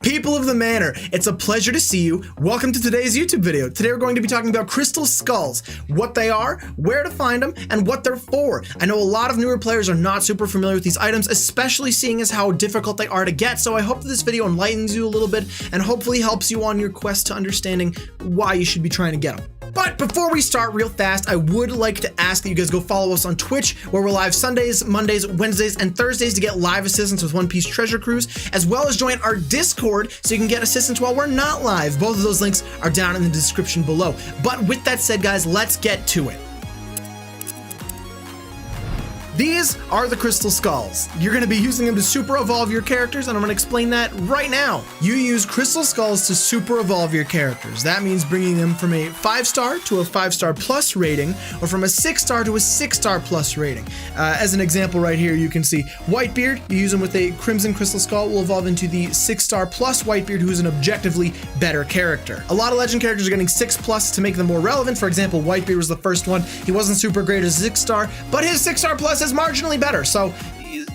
People of the Manor, it's a pleasure to see you. Welcome to today's YouTube video. Today we're going to be talking about crystal skulls, what they are, where to find them, and what they're for. I know a lot of newer players are not super familiar with these items, especially seeing as how difficult they are to get, so I hope that this video enlightens you a little bit and hopefully helps you on your quest to understanding why you should be trying to get them. But before we start real fast, I would like to ask that you guys go follow us on Twitch, where we're live Sundays, Mondays, Wednesdays, and Thursdays to get live assistance with One Piece Treasure Cruise, as well as join our Discord so you can get assistance while we're not live. Both of those links are down in the description below. But with that said, guys, let's get to it. These are the crystal skulls. You're going to be using them to super evolve your characters, and I'm going to explain that right now. You use crystal skulls to super evolve your characters. That means bringing them from a 5-star to a 5-star plus rating, or from a 6-star to a 6-star plus rating. As an example right here, you can see Whitebeard. You use him with a crimson crystal skull, will evolve into the 6-star plus Whitebeard, who is an objectively better character. A lot of legend characters are getting 6+ to make them more relevant. For example, Whitebeard was the first one. He wasn't super great as 6-star, but his 6-star plus is marginally better, so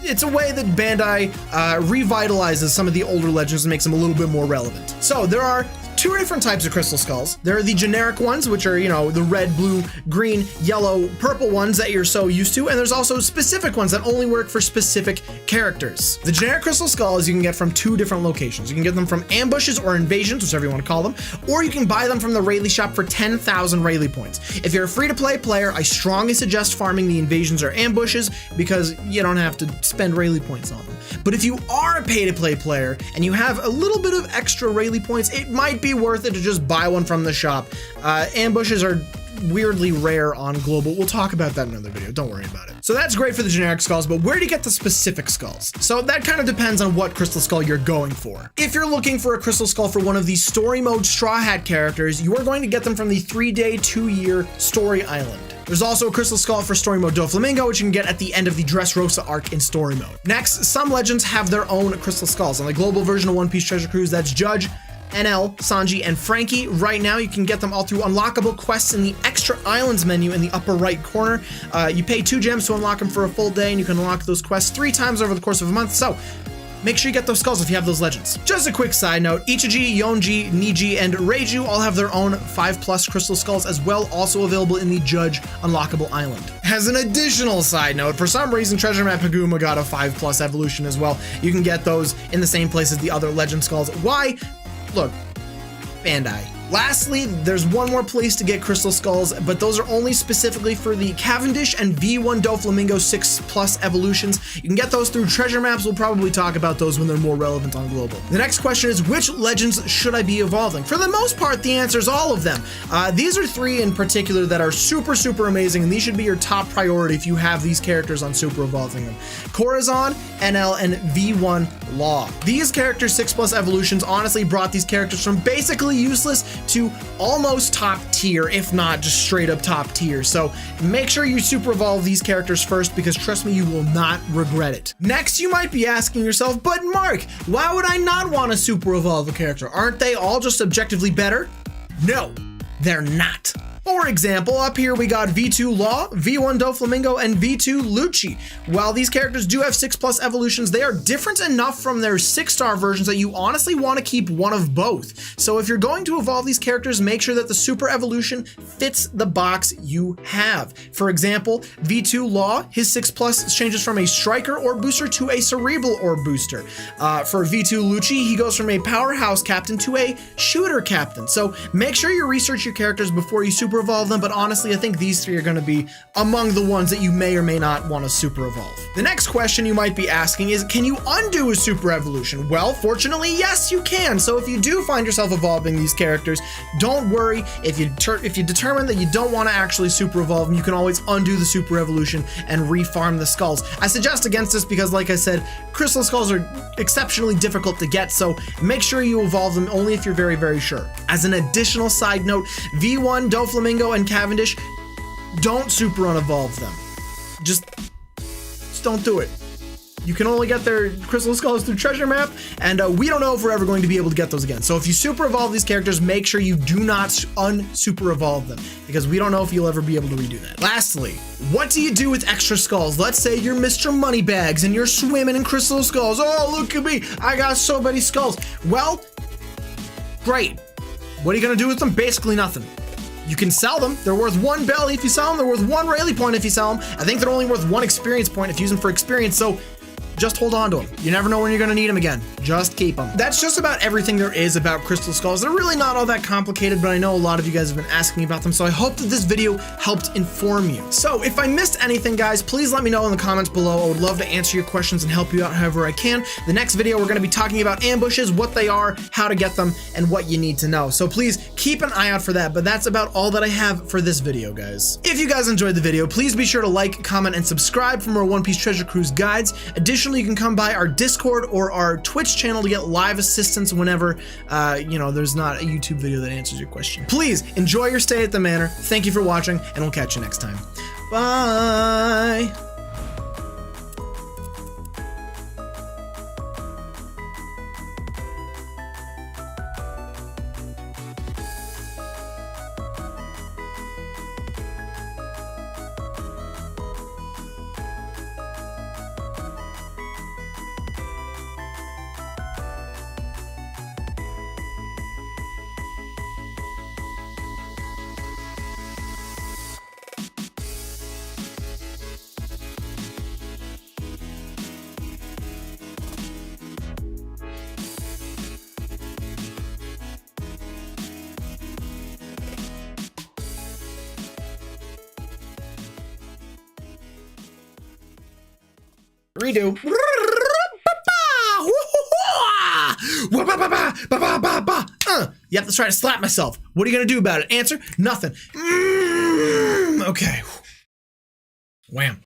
it's a way that Bandai revitalizes some of the older legends and makes them a little bit more relevant. So there are two different types of crystal skulls. There are the generic ones, which are, you know, the red, blue, green, yellow, purple ones that you're so used to, and there's also specific ones that only work for specific characters. The generic crystal skulls you can get from two different locations. You can get them from ambushes or invasions, whichever you want to call them, or you can buy them from the Rayleigh shop for 10,000 Rayleigh points. If you're a free-to-play player, I strongly suggest farming the invasions or ambushes because you don't have to spend Rayleigh points on them. But if you are a pay-to-play player and you have a little bit of extra Rayleigh points, it might be worth it to just buy one from the shop. Ambushes are weirdly rare on global. We'll talk about that in another video. Don't worry about it. So that's great for the generic skulls, but where do you get the specific skulls? So that kind of depends on what crystal skull you're going for. If you're looking for a crystal skull for one of these story mode Straw Hat characters, you are going to get them from the 3-day, 2-year story island. There's also a crystal skull for story mode Doflamingo, which you can get at the end of the Dressrosa arc in story mode. Next, some legends have their own crystal skulls. On the global version of One Piece Treasure Cruise, that's Judge, NL, Sanji, and Frankie. Right now, you can get them all through unlockable quests in the Extra Islands menu in the upper right corner. You pay 2 gems to unlock them for a full day, and you can unlock those quests 3 times over the course of a month. So make sure you get those skulls if you have those legends. Just a quick side note, Ichiji, Yonji, Niji, and Reiju all have their own 5+ crystal skulls as well, also available in the Judge unlockable island. As an additional side note, for some reason, Treasure Map Paguma got a 5+ evolution as well. You can get those in the same place as the other legend skulls. Why? Look, Bandai. Lastly, there's one more place to get crystal skulls, but those are only specifically for the Cavendish and V1 Doflamingo 6+ evolutions. You can get those through treasure maps. We'll probably talk about those when they're more relevant on global. The next question is, which legends should I be evolving? For the most part, the answer is all of them. These are 3 in particular that are super, super amazing, and these should be your top priority if you have these characters on super evolving them. Corazon, NL, and V1 Law. These characters' 6+ evolutions honestly brought these characters from basically useless to almost top tier, if not just straight up top tier. So make sure you super evolve these characters first, because trust me, you will not regret it. Next, you might be asking yourself, but Mark, why would I not want to super evolve a character? Aren't they all just objectively better? No, they're not. For example, up here we got V2 Law, V1 Doflamingo, and V2 Lucci. While these characters do have 6+ evolutions, they are different enough from their 6-star versions that you honestly want to keep one of both. So if you're going to evolve these characters, make sure that the super evolution fits the box you have. For example, V2 Law, his 6+ changes from a striker orb booster to a cerebral orb booster. For V2 Lucci, he goes from a powerhouse captain to a shooter captain. So make sure you research your characters before you super evolve them, but honestly, I think these 3 are going to be among the ones that you may or may not want to super evolve. The next question you might be asking is, can you undo a super evolution? Well, fortunately, yes, you can. So if you do find yourself evolving these characters, don't worry. If you determine that you don't want to actually super evolve them, you can always undo the super evolution and refarm the skulls. I suggest against this because, like I said, crystal skulls are exceptionally difficult to get, so make sure you evolve them only if you're very, very sure. As an additional side note, V1 Doflamingo and Cavendish, don't super unevolve them. Just don't do it. You can only get their crystal skulls through treasure map, and we don't know if we're ever going to be able to get those again. So if you super evolve these characters, make sure you do not un-super evolve them, because we don't know if you'll ever be able to redo that. Lastly, what do you do with extra skulls? Let's say you're Mr. Moneybags and you're swimming in crystal skulls. Oh, look at me, I got so many skulls. Well, great. What are you gonna do with them? Basically nothing. You can sell them. They're worth 1 belly if you sell them. They're worth 1 Rayleigh point if you sell them. I think they're only worth 1 experience point if you use them for experience, so just hold on to them. You never know when you're gonna need them again. Just keep them. That's just about everything there is about crystal skulls. They're really not all that complicated, but I know a lot of you guys have been asking me about them, so I hope that this video helped inform you. So if I missed anything, guys, please let me know in the comments below. I would love to answer your questions and help you out however I can. The next video, we're gonna be talking about ambushes, what they are, how to get them, and what you need to know. So please keep an eye out for that, but that's about all that I have for this video, guys. If you guys enjoyed the video, please be sure to like, comment, and subscribe for more One Piece Treasure Cruise guides. Additionally, you can come by our Discord or our Twitch channel to get live assistance whenever, there's not a YouTube video that answers your question. Please enjoy your stay at the manor. Thank you for watching, and we'll catch you next time. Bye. Redo. Yep, that's right. I slapped myself. What are you gonna do about it? Answer? Nothing. Okay. Wham.